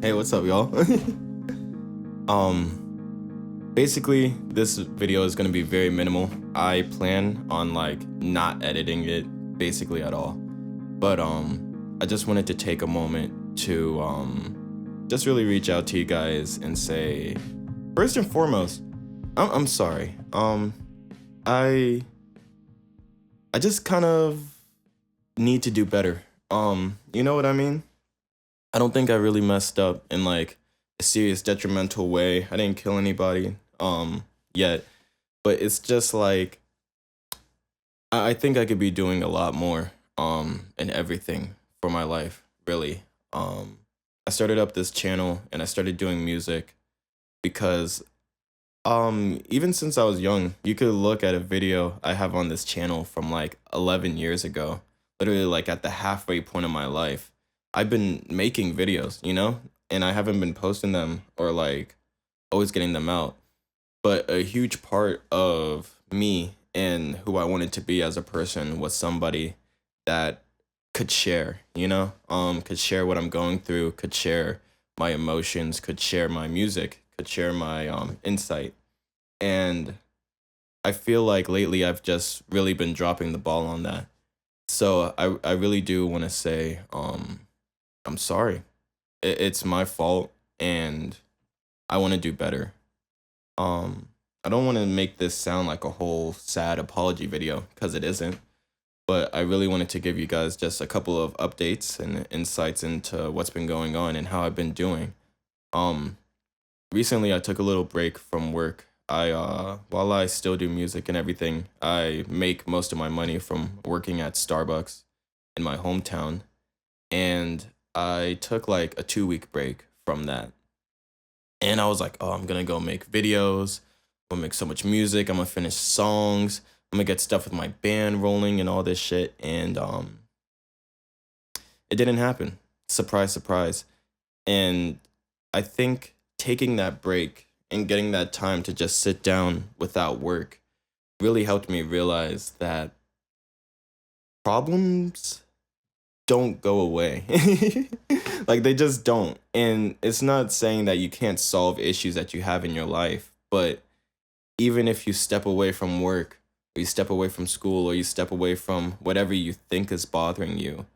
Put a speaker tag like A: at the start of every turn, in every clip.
A: Hey, what's up, y'all? Basically, this video is gonna be very minimal. I plan on like not editing it basically at all. But I just wanted to take a moment to just really reach out to you guys and say, first and foremost, I'm sorry. I I just kind of need to do better. You know what I mean? I don't think I really messed up in like a serious detrimental way. I didn't kill anybody yet, but it's just like I think I could be doing a lot more in everything for my life, really. I started up this channel and I started doing music because even since I was young, you could look at a video I have on this channel from like 11 years ago, literally like at the halfway point of my life. I've been making videos, and I haven't been posting them or like always getting them out. But a huge part of me and who I wanted to be as a person was somebody that could share, could share what I'm going through, could share my emotions, could share my music, could share my insight. And I feel like lately I've just really been dropping the ball on that. So I really do want to say I'm sorry. It's my fault and I want to do better. I don't want to make this sound like a whole sad apology video because it isn't, but I really wanted to give you guys just a couple of updates and insights into what's been going on and how I've been doing. Um Recently I took a little break from work. I while I still do music and everything, I make most of my money from working at Starbucks in my hometown, and I took like a 2 week break from that. And I was like, oh, I'm gonna go make videos. I'm gonna make so much music. I'm gonna finish songs. I'm gonna get stuff with my band rolling and all this shit. And it didn't happen. Surprise, surprise. And I think taking that break and getting that time to just sit down without work really helped me realize that problems don't go away. Like they just don't. And it's not saying that you can't solve issues that you have in your life, but even if you step away from work, or you step away from school, or you step away from whatever you think is bothering you,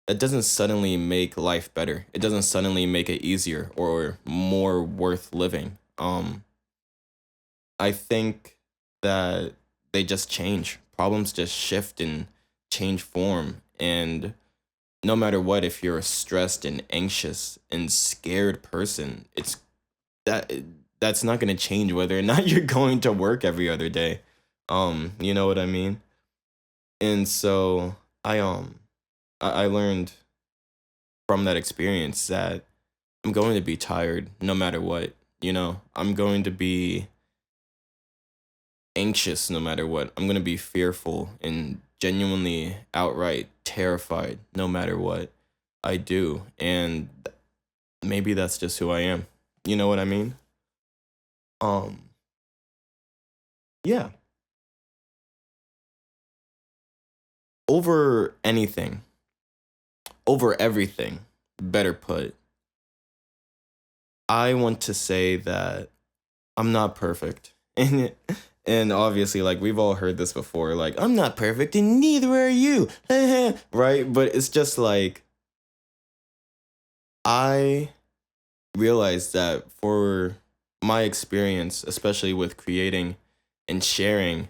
A: that doesn't suddenly make life better. It doesn't suddenly make it easier or more worth living. I think that they just change. Problems just shift and change form. And no matter what, if you're a stressed and anxious and scared person, that that's not gonna change whether or not you're going to work every other day. You know what I mean? And so I learned from that experience that I'm going to be tired no matter what. I'm going to be anxious no matter what. I'm going to be fearful and genuinely outright terrified no matter what I do. And maybe that's just who I am. You know what I mean? Um, yeah. Over anything, over everything, better put, I want to say that I'm not perfect. And obviously, like we've all heard this before, like I'm not perfect and neither are you. Right? But it's just like I realized that for my experience, especially with creating and sharing,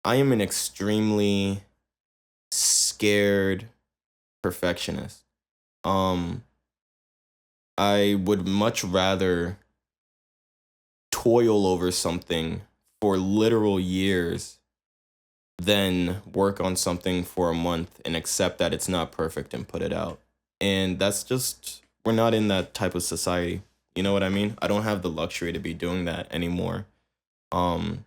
A: I am an extremely scared perfectionist. Um I would much rather toil over something for literal years than work on something for a month and accept that it's not perfect and put it out. And that's just, we're not in that type of society. You know what I mean? I don't have the luxury to be doing that anymore. Um,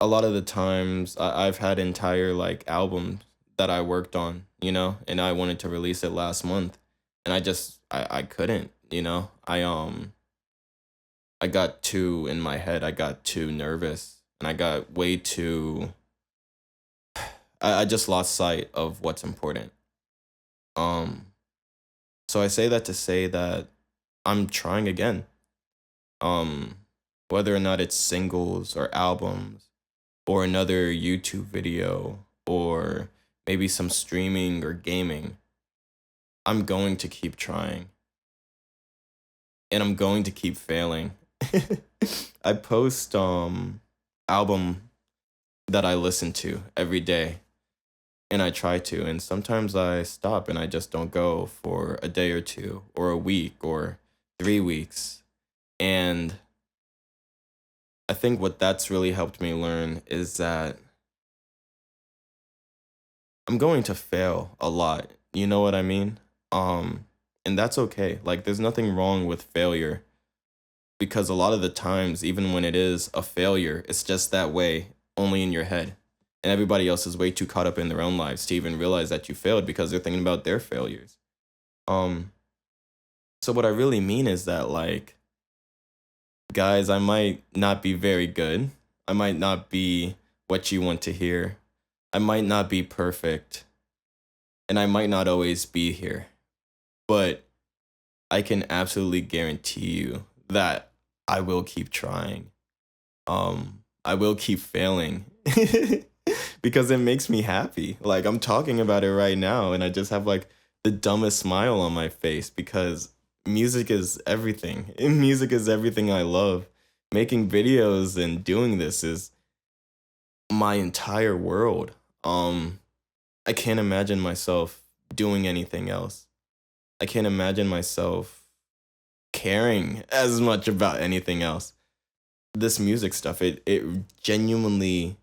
A: a lot of the times I've had entire like albums that I worked on, and I wanted to release it last month and I couldn't, I got too in my head. I got too nervous and I got way too I just lost sight of what's important. Um So I say that to say that I'm trying again. Um, Whether or not it's singles or albums or another YouTube video or maybe some streaming or gaming, I'm going to keep trying and I'm going to keep failing. I post album that I listen to every day and I try to, and sometimes I stop and I just don't go for a day or two or a week or 3 weeks. And I think what that's really helped me learn is that I'm going to fail a lot. You know what I mean? And that's okay. Like there's nothing wrong with failure because a lot of the times even when it is a failure, it's just that way only in your head. And everybody else is way too caught up in their own lives to even realize that you failed because they're thinking about their failures. Um so what I really mean is that like guys, I might not be very good. I might not be what you want to hear. I might not be perfect. And I might not always be here. But I can absolutely guarantee you that I will keep trying. I will keep failing because it makes me happy. Like I'm talking about it right now and I just have like the dumbest smile on my face because music is everything. Music is everything I love. Making videos and doing this is my entire world. I can't imagine myself doing anything else. I can't imagine myself caring as much about anything else. This music stuff, it genuinely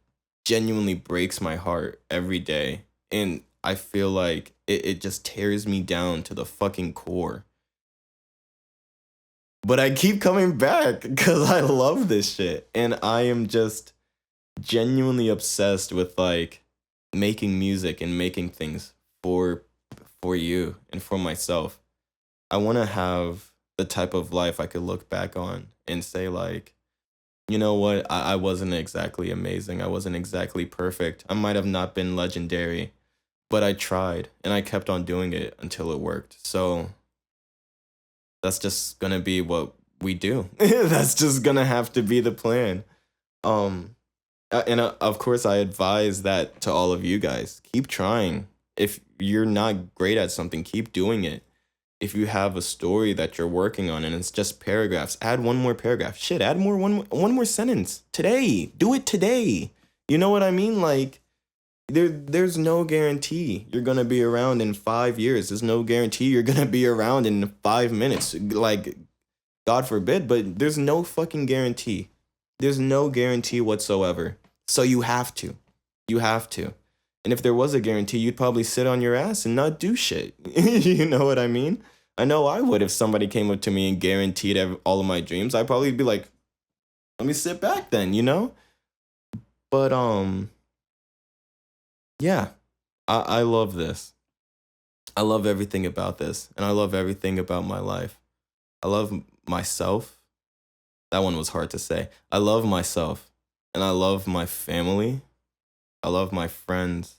A: breaks my heart every day. And I feel like it just tears me down to the fucking core. But I keep coming back because I love this shit. And I am just genuinely obsessed with like making music and making things for you and for myself. I want to have the type of life I could look back on and say like, you know what? I wasn't exactly amazing. I wasn't exactly perfect. I might have not been legendary, but I tried and I kept on doing it until it worked. So that's just gonna be what we do. That's just gonna have to be the plan. Um, and of course, I advise that to all of you guys. Keep trying. If you're not great at something, keep doing it. If you have a story that you're working on and it's just paragraphs, add one more paragraph. Shit, add one more sentence today. Do it today. You know what I mean? Like there's no guarantee you're gonna be around in 5 years. There's no guarantee you're gonna be around in 5 minutes. Like God forbid, but there's no fucking guarantee. There's no guarantee whatsoever. So you have to. You have to. And if there was a guarantee, you'd probably sit on your ass and not do shit. You know what I mean? I know I would if somebody came up to me and guaranteed all of my dreams. I'd probably be like, let me sit back then, you know? But yeah, I love this. I love everything about this. And I love everything about my life. I love myself. That one was hard to say. I love myself. And I love my family. I love my friends.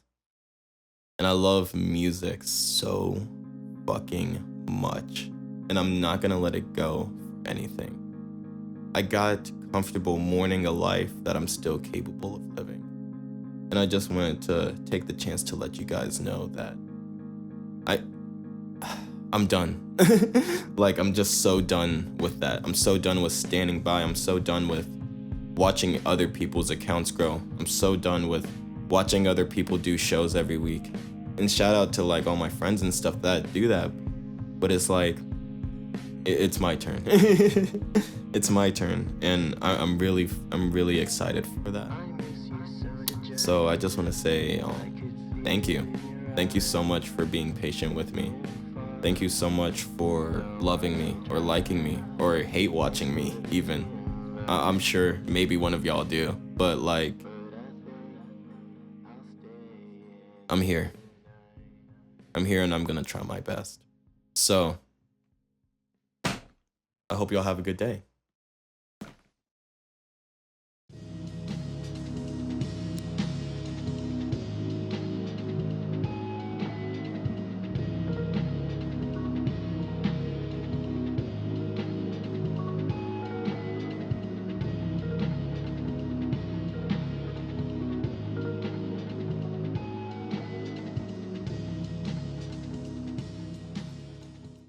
A: And I love music so fucking much. And I'm not gonna let it go for anything. I got comfortable mourning a life that I'm still capable of living. And I just wanted to take the chance to let you guys know that I'm done. Like I'm just so done with that. I'm so done with standing by. I'm so done with watching other people's accounts grow. I'm so done with watching other people do shows every week. And shout out to like all my friends and stuff that do that. But it's like it's my turn. It's my turn, and I'm really excited for that. So I just want to say thank you so much for being patient with me. Thank you so much for loving me or liking me or hate watching me even. I'm sure maybe one of y'all do, but like I'm here and I'm gonna try my best. So I hope y'all have a good day.